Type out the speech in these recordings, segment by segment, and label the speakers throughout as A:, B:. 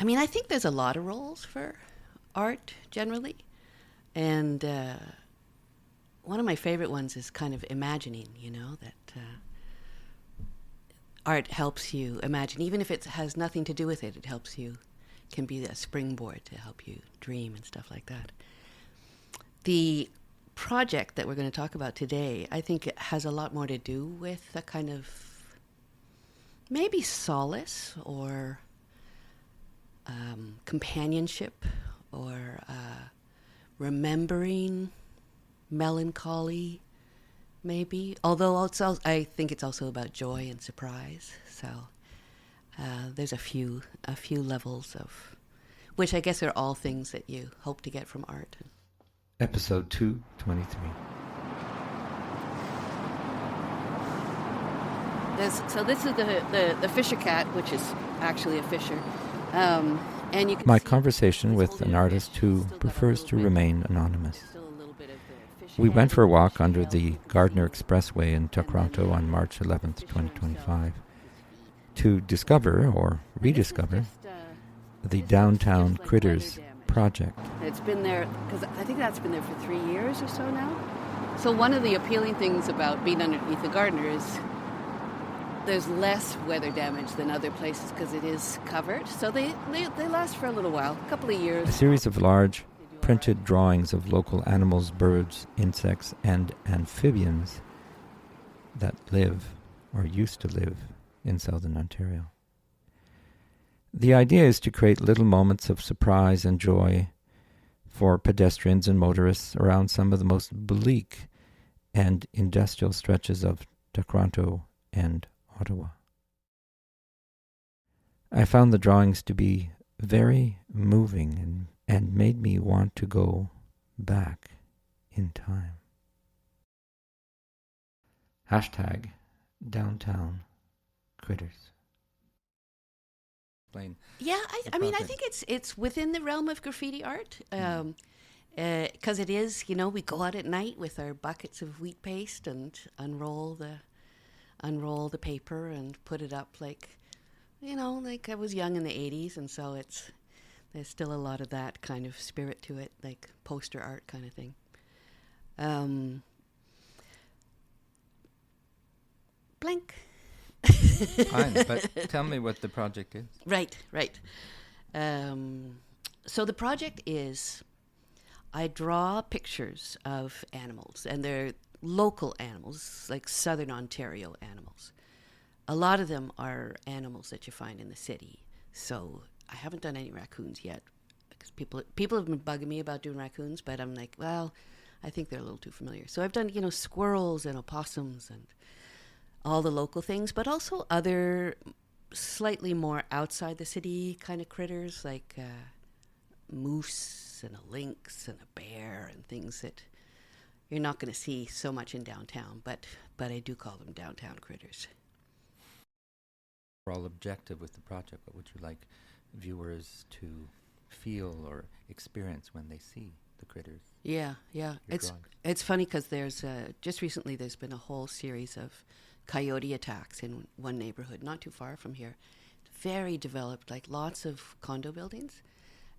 A: I mean, I think there's a lot of roles for art generally. And one of my favorite ones is kind of imagining, that art helps you imagine. Even if it has nothing to do with it, it helps you, can be a springboard to help you dream and stuff like that. The project that we're going to talk about today, I think it has a lot more to do with a kind of maybe solace or companionship or remembering melancholy, maybe. Although also, I think it's also about joy and surprise. So there's a few levels of, which I guess are all things that you hope to get from art.
B: Episode 223.
A: So this is the fisher cat, which is actually a fisher. And you can
B: My conversation with an artist who prefers to remain anonymous. We went for a walk under the Gardiner Expressway in Tkaronto on March 11th, 2025, to discover or rediscover the Downtown Critters project.
A: It's been there, because I think that's been there for 3 years or so now. So one of the appealing things about being underneath the Gardiner is there's less weather damage than other places because it is covered. So they last for a little while, a couple of years.
B: A series of large printed drawings of local animals, birds, insects, and amphibians that live or used to live in southern Ontario. The idea is to create little moments of surprise and joy for pedestrians and motorists around some of the most bleak and industrial stretches of Tkaronto and Ottawa. I found the drawings to be very moving and made me want to go back in time. Hashtag Downtown Critters. Explain.
A: Yeah, I mean, I think it's within the realm of graffiti art. Because it is, we go out at night with our buckets of wheat paste and unroll the paper and put it up like I was young in the 80s, and so there's still a lot of that kind of spirit to it, like poster art kind of thing. Blank.
B: Fine, but tell me what the project is.
A: Right. So the project is, I draw pictures of animals, and they're local animals, like southern Ontario animals. A lot of them are animals that you find in the city. So I haven't done any raccoons yet, because people have been bugging me about doing raccoons, but I'm like, well, I think they're a little too familiar. So I've done, squirrels and opossums and all the local things, but also other slightly more outside the city kind of critters, like moose and a lynx and a bear and things that you're not going to see so much in downtown, but I do call them downtown critters.
B: We're all objective with the project, but would you like viewers to feel or experience when they see the critters?
A: Yeah. It's funny because there's just recently there's been a whole series of coyote attacks in one neighborhood not too far from here. Very developed, like lots of condo buildings,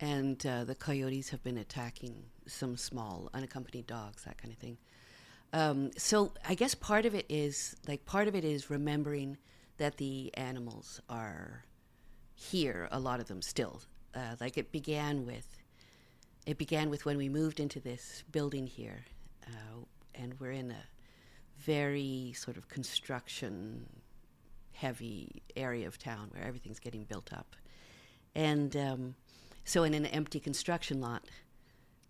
A: and the coyotes have been attacking some small unaccompanied dogs, that kind of thing. So I guess part of it is remembering that the animals are here, a lot of them still. Like it began with when we moved into this building here, and we're in a very sort of construction heavy area of town where everything's getting built up. And so in an empty construction lot,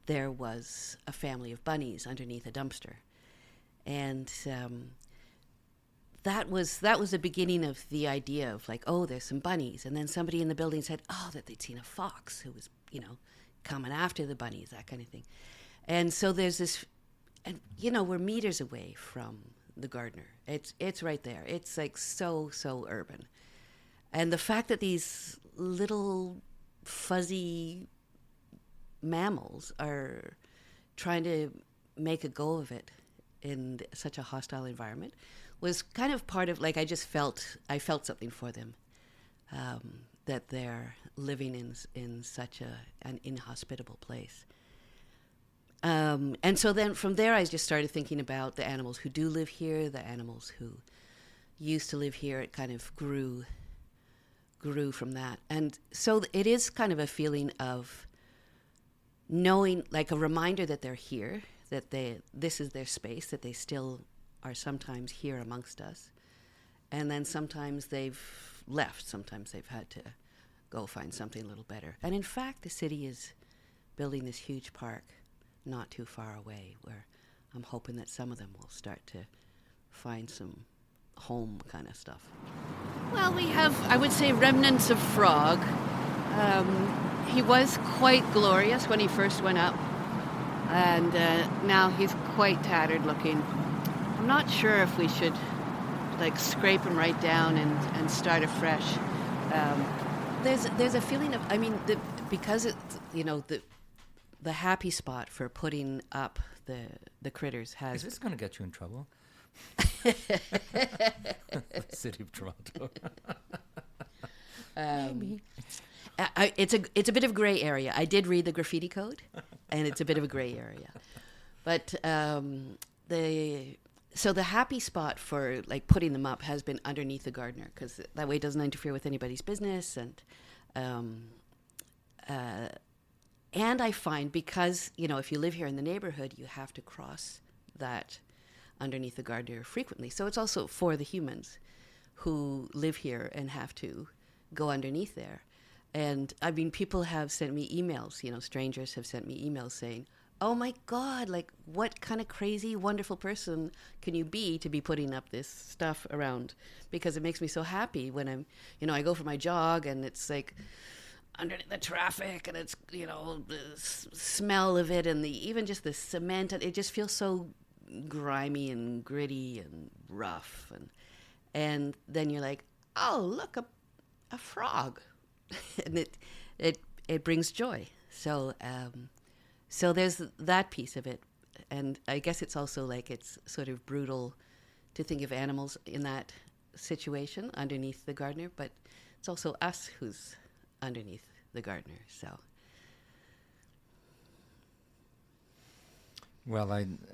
A: there was a family of bunnies underneath a dumpster. And that was the beginning of the idea of like, oh, there's some bunnies. And then somebody in the building said, oh, that they'd seen a fox who was, coming after the bunnies, that kind of thing. And so there's this, and we're meters away from the Gardiner. It's right there. It's like so urban. And the fact that these little fuzzy mammals are trying to make a go of it in such a hostile environment was kind of part of, like, I felt something for them. that they're living in such an inhospitable place. And so then from there, I just started thinking about the animals who do live here, the animals who used to live here. It kind of grew from that. And so it is kind of a feeling of knowing, like a reminder that they're here, that this is their space, that they still are sometimes here amongst us. And then sometimes they've left. Sometimes they've had to go find something a little better. And in fact, the city is building this huge park not too far away, where I'm hoping that some of them will start to find some home kind of stuff. Well, we have, I would say, remnants of frog. He was quite glorious when he first went up, and now he's quite tattered looking. I'm not sure if we should scrape him right down and start afresh. There's a feeling of, because it's, the happy spot for putting up the critters has...
B: Is this going to get you in trouble? The city of Toronto.
A: It's a bit of a gray area. I did read the graffiti code, and it's a bit of a gray area. But the happy spot for putting them up has been underneath the Gardiner, because that way it doesn't interfere with anybody's business. And I find, because, if you live here in the neighborhood, you have to cross that underneath the Gardiner frequently. So it's also for the humans who live here and have to go underneath there. And, people have sent me emails, strangers have sent me emails saying, oh my God, what kind of crazy, wonderful person can you be to be putting up this stuff around? Because it makes me so happy when I go for my jog and it's under the traffic, and it's, the smell of it, and even just the cement, it just feels so grimy and gritty and rough. And then you're like, oh, look, a frog. And it brings joy. So there's that piece of it. And I guess it's also it's sort of brutal to think of animals in that situation underneath the Gardiner, but it's also us who's underneath the Gardiner. So,
B: well,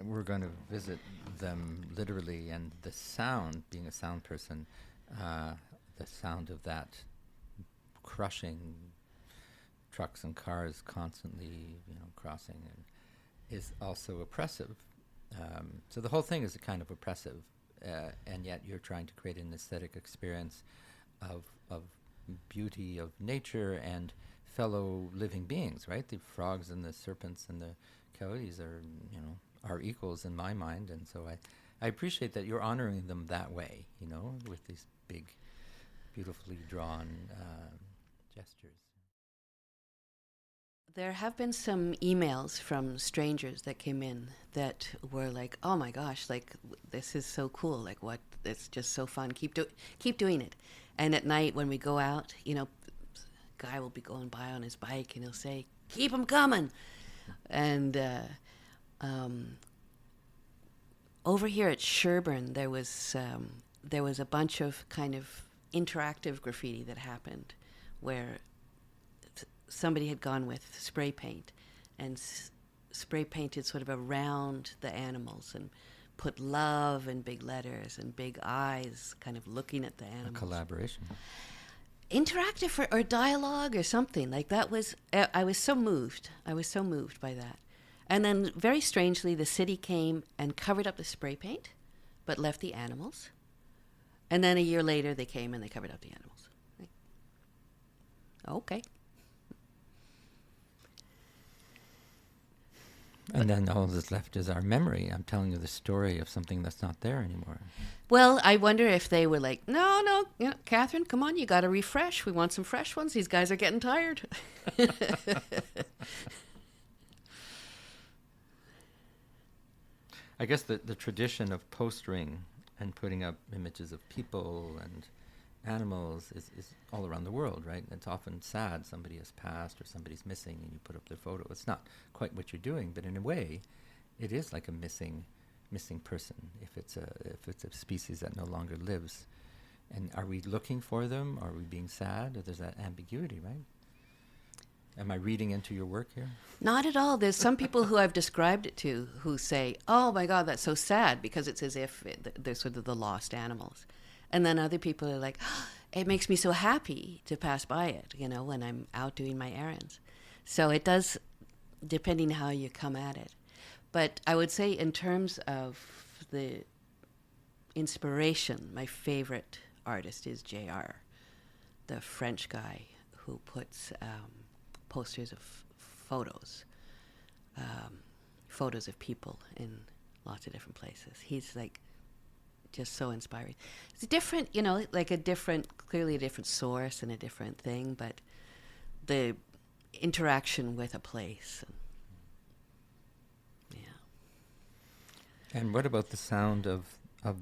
B: we're going to visit them literally, and the sound, being a sound person, the sound of that crushing trucks and cars constantly, crossing, and is also oppressive. So the whole thing is a kind of oppressive, and yet you're trying to create an aesthetic experience of beauty of nature and fellow living beings, right? The frogs and the serpents and the coyotes are equals in my mind, and so I appreciate that you're honoring them that way, with these big, beautifully drawn gestures.
A: There have been some emails from strangers that came in that were like, oh my gosh, this is so cool, it's just so fun, keep doing it. And at night when we go out, guy will be going by on his bike and he'll say, keep them coming. And over here at Sherbourne, there was a bunch of kind of interactive graffiti that happened where somebody had gone with spray paint and spray painted sort of around the animals and put love in big letters and big eyes kind of looking at the animals.
B: A collaboration.
A: Interactive or dialogue or something like that. I was so moved by that. And then very strangely the city came and covered up the spray paint but left the animals, and then a year later they came and they covered up the animals. Okay.
B: And then all that's left is our memory. I'm telling you the story of something that's not there anymore.
A: Well, I wonder if they were like, no, Catherine, come on, you got to refresh. We want some fresh ones. These guys are getting tired.
B: I guess the tradition of postering and putting up images of people and animals is all around the world, right? It's often sad. Somebody has passed or somebody's missing and you put up their photo. It's not quite what you're doing, but in a way, it is like a missing person if it's a species that no longer lives And are we looking for them? Are we being sad? Or there's that ambiguity, right? Am I reading into your work here?
A: Not at all. There's some people who I've described it to who say, oh my God, that's so sad, because it's as if they're sort of the lost animals. And then other people are like, oh, it makes me so happy to pass by it, when I'm out doing my errands. So it does, depending how you come at it. But I would say in terms of the inspiration, my favorite artist is J.R., the French guy who puts posters of photos of people in lots of different places. He's like just so inspiring. It's different, clearly a different source and a different thing, but the interaction with a place.
B: And what about the sound of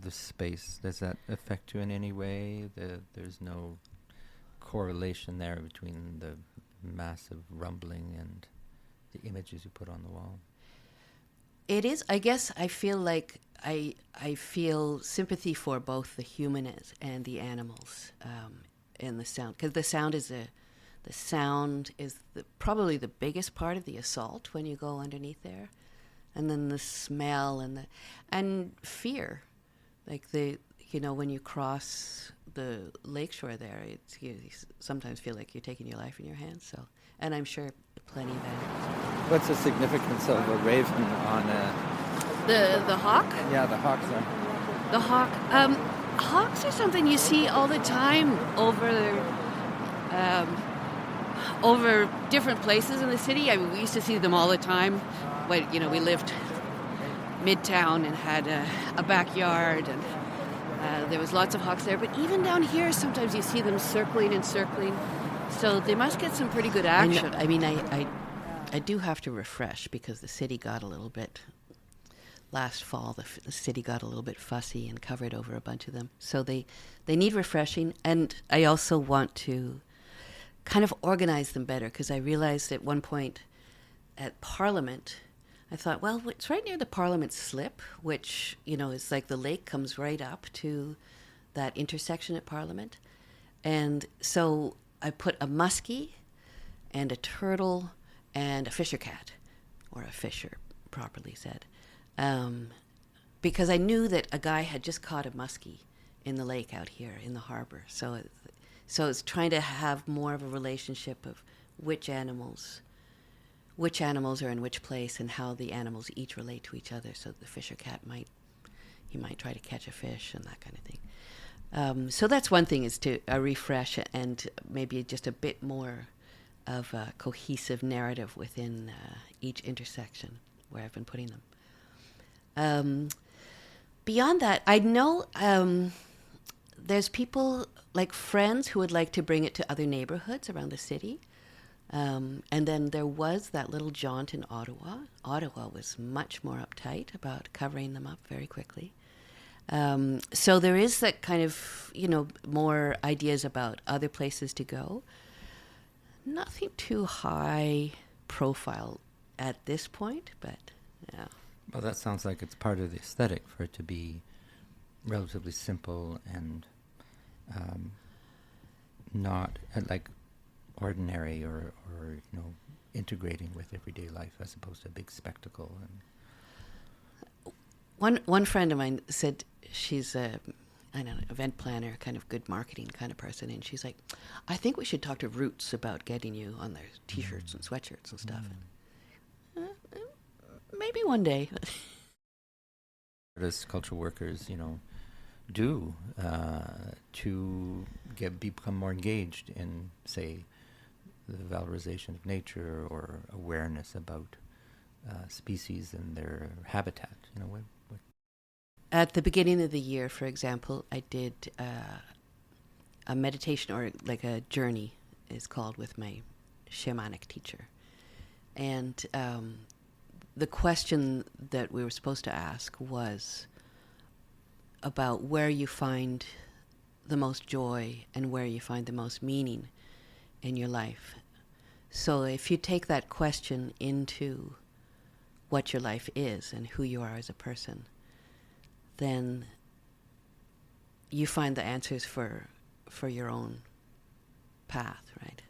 B: the space? Does that affect you in any way? There's no correlation there between the massive rumbling and the images you put on the wall?
A: It is. I guess I feel like I feel sympathy for both the humans and the animals in the sound, because the sound is probably the biggest part of the assault when you go underneath there, and then the smell and fear, like when you cross the lakeshore there, you sometimes feel like you're taking your life in your hands. So, and I'm sure plenty of animals.
B: What's the significance of a raven on
A: the hawk?
B: Yeah, the hawks are.
A: The hawk. Hawks are something you see all the time over different places in the city. I mean, we used to see them all the time when we lived midtown and had a backyard, and there was lots of hawks there. But even down here, sometimes you see them circling and circling. So they must get some pretty good action. I do have to refresh, because the city got a little bit, last fall, the city got a little bit fussy and covered over a bunch of them. So they need refreshing. And I also want to kind of organize them better, because I realized at one point at Parliament, I thought, well, it's right near the Parliament slip, which, is like the lake comes right up to that intersection at Parliament. And so I put a muskie and a turtle and a fisher cat, or a fisher, properly said, because I knew that a guy had just caught a muskie in the lake out here in the harbor. So it's trying to have more of a relationship of which animals are in which place, and how the animals each relate to each other. So the fisher cat might try to catch a fish and that kind of thing. So that's one thing, is to refresh and maybe just a bit more of a cohesive narrative within each intersection where I've been putting them. Beyond that, I know there's people, like friends, who would like to bring it to other neighborhoods around the city. And then there was that little jaunt in Ottawa. Ottawa was much more uptight about covering them up very quickly. So there is that kind of, more ideas about other places to go. Nothing too high profile at this point, but yeah.
B: Well, that sounds like it's part of the aesthetic, for it to be relatively simple and not like ordinary or integrating with everyday life, as opposed to a big spectacle.
A: And one friend of mine said she's a event planner, kind of good marketing kind of person, and she's like, I think we should talk to Roots about getting you on their T-shirts and sweatshirts and stuff. And, maybe one day.
B: Artists, cultural workers, do to become more engaged in, say, the valorization of nature, or awareness about species and their habitat. What
A: At the beginning of the year, for example, I did a meditation, or like a journey is called, with my shamanic teacher. And the question that we were supposed to ask was about where you find the most joy and where you find the most meaning in your life. So if you take that question into what your life is and who you are as a person, then you find the answers for your own path, right?